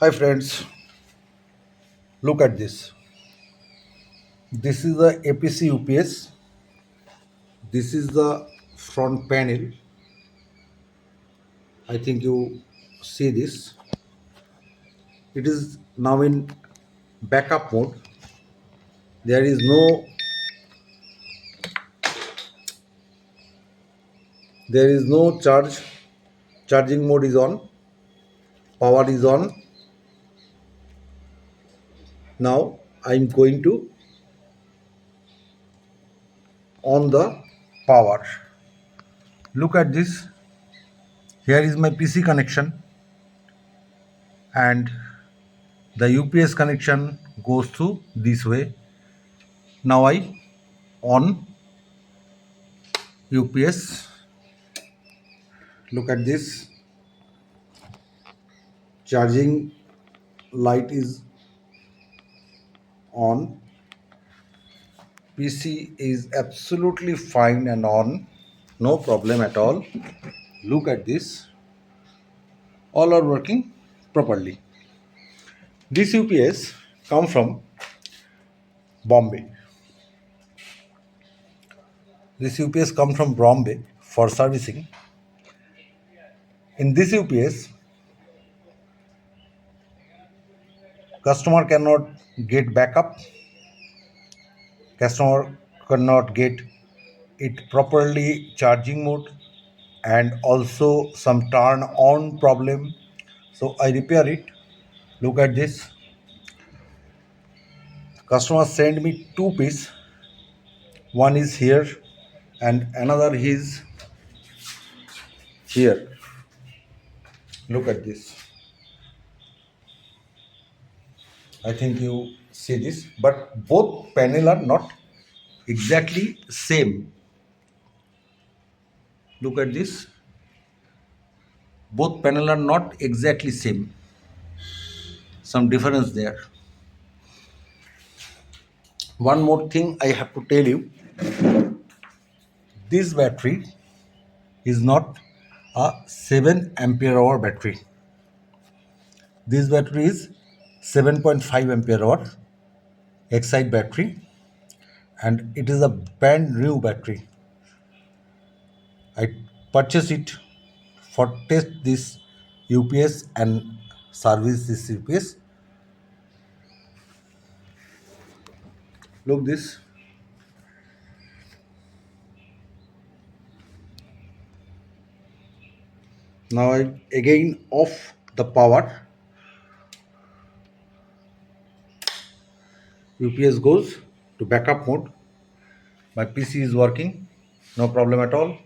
Hi friends, look at this. This is the APC UPS. This is the front panel. I think you see this. It is now in backup mode. There is no charge. Charging mode is on. Power is on. Now I'm going to on the power. Look at this. Here is my PC connection and the UPS connection goes through this way. Now I on UPS. Look at this. Charging light is on. PC is absolutely fine and on. No problem at all. Look at this. All are working properly. This UPS come from Bombay. This UPS come from Bombay for servicing. In this UPS, customer cannot get backup. Customer cannot get it properly charging mode and also some turn on problem. So I repair it. Look at this. Customer send me two piece. One is here and another is here. Look at this. I think you see this, but both panel are not exactly same. Look at this. Both panel are not exactly same. Some difference there. One more thing I have to tell you. This battery is not a 7 ampere hour battery. This battery is 7.5 ampere hour Excite battery and it is a brand new battery. I purchased it for test this UPS and service this UPS. Look this. Now I again off the power. UPS goes to backup mode. My PC is working. No problem at all.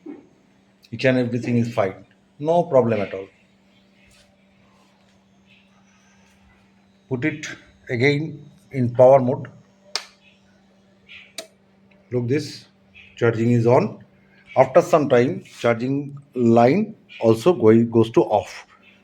Each and everything is fine. No problem at all. Put it again in power mode. Look this. Charging is on. After some time, charging line also goes to off.